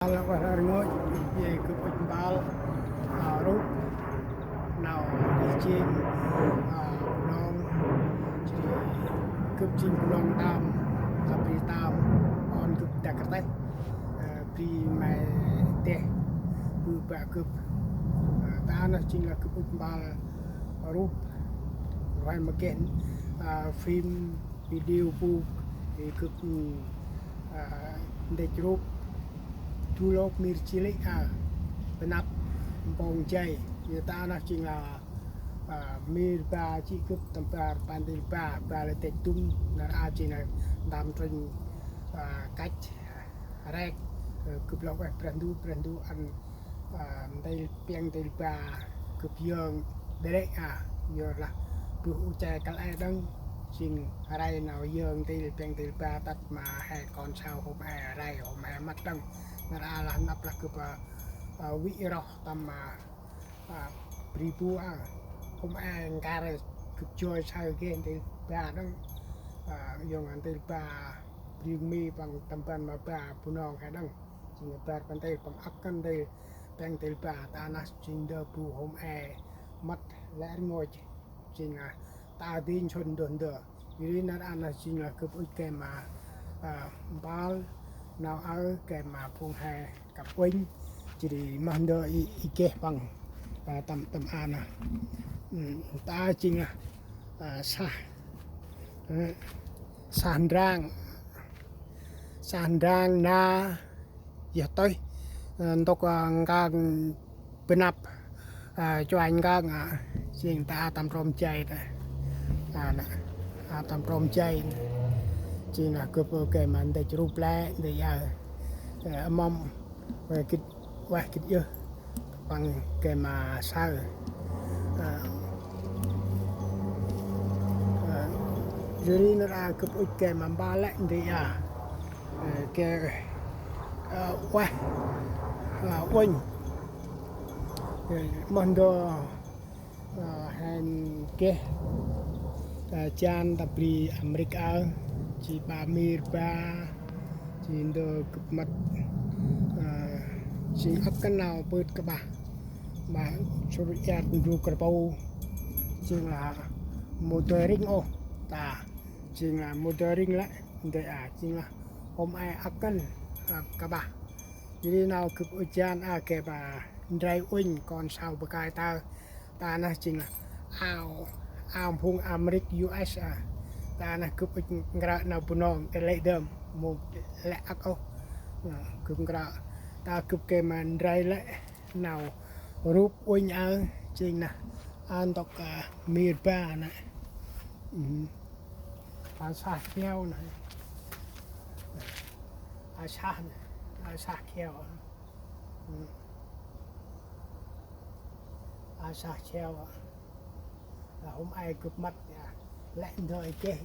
là phải ngồi về cứ bình bao rút nào đi trên non cứ chim non tam tapi tam on cứ đặc tết pri mai teh cứ bạc cứ ta nó chính là cứ bình bao rút rồi mà kiện phim video bu thì cứ để chụp thu lộc mir chile bên áp bông chay người ta nó chính là mir ba chỉ cướp tầm ba ban đi ba là tết tung là chỉ là làm trên cách rek cướp lộc prendu ăn đây piang đây ba cướp dương đấy giờ là cứ chay các ai đang chính đây nào dương thì piang thì ba tắt mà hay còn sao hôm hay đây hôm hay mắt đằng là nắp là cướp vị rõ tầm mà ribu hôm ai cả rồi cướp chơi sao cái thì ba đang dùng anh thì ba riêng mi bằng tầm ban mà ba punong hay đằng chính ba ban tay bằng ấp căn đây piang thì ba ta nó chính đỡ pu hôm ai mắt lẽ ngồi chính là ta tin chôn đồn đỡ vì nó ăn là chính là cướp cái mà bao nào ở cái mà phun hè cặp quỳnh chỉ mang đợi cái bằng tầm an ta chính là sàn rang na giờ tôi tôi càng bên áp cho anh càng chính ta tầm rôm chay tầm rôm chay chỉ là cướp cái mà để chụp lại để mong về cái dưa bằng cái mà sao dưới nó ra cướp cái mà ba lại để cái quanh mình đồ hàng cái chan tập đi America chỉ ba mir ba chỉ đồ cướp mặt chỉ ấp cái nào bớt cái bà số ra đủ cái bao chỉ là motoring ta chỉ là motoring lại để chỉ là hôm ai ấp cái bà jadi nào cướp chan cái bà drive wing còn sao bậc ai ta nó chỉ là ao phung America US ta là cướp cái nào punong cái lấy đơm một lẽ ác cướp cái ta cướp cái mà drive lại nào rúp wing ở chính là an tộc miền ba này sa keo này sa keo sa keo là hôm ai cướp mất lại đợi cái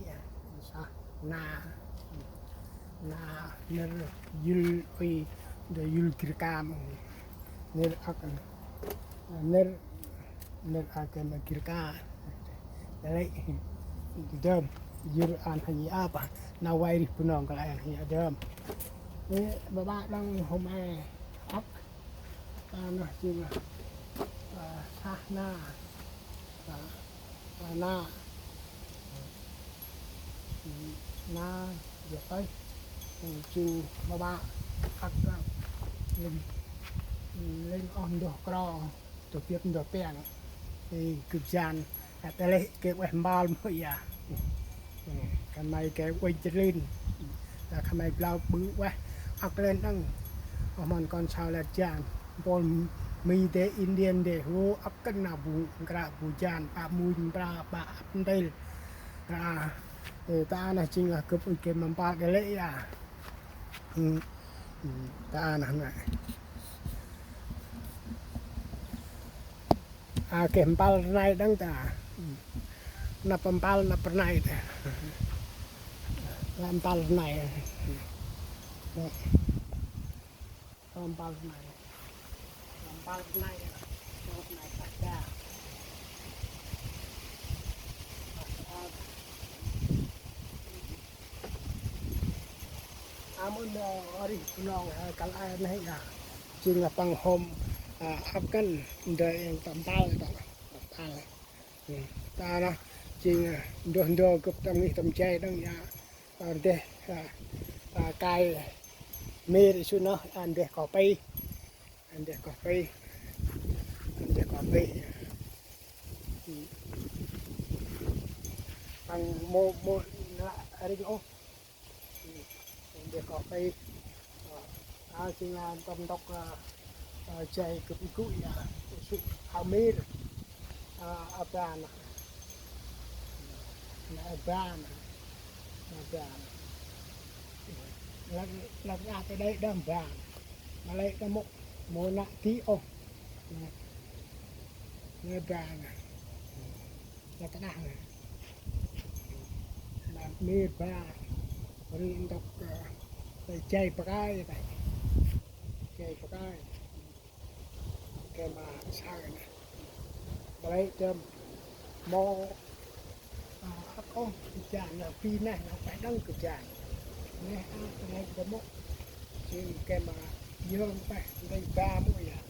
sa na nên yul uy để yul kirkam nên akan kirka đấy đơm yul an hay apa nawai di punong kalau yang hay đơm thế bà đang hôm ai ấp nó chỉ là sa na giờ tới chừng ba ấp lên on đồ cro tổ chức đồ bèn thì cực dàn tại đây cái quẹt bao mới cái này cái quay chân lên cái này lao bự quá ấp lên đằng mình còn sao là dàn bồn mi để Indian để hô ấp cái nào bù dàn ba mùi ba ấp đây ta là chính là cướp cái mà ba cái lễ ta là này kempal này đang ta nắp pempal nắp này pempal này pempal này tất cả amun ori nong kal ai này là chừng là bằng hôm áp cân đời tầm bao tầm ta nó chừng đồn đồ cục tầm đi tầm chơi đang ya để cài mê để xuống nó ăn để cỏ bay ăn để cỏ bay ăn để cỏ bay bằng mô là ở đây chỗ để cỏ bay chừng là tầm đọc chơi cục cụi sự hào mê áp ra Abraham lắc ra tới đây đâm vàng mà lấy cái một nặng tí ô nghe vàng là cái nào này là mê vàng riêng đọc chạy bạc ai vậy chạy bạc ai cái mà sao này mà lấy cho mô không chàng là phi này nó phải đăng của chàng nghe nghe có một chứ cái mà dương phải đây ba mũi à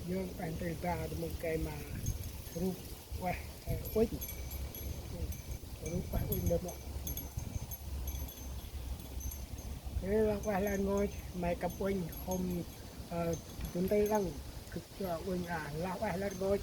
dương phải đây ba một cái mà rút quay quýt rút phải quýt được một thế là quay là ngồi mày cặp quýt hôm chúng tôi đang cực quýt là quay là ngồi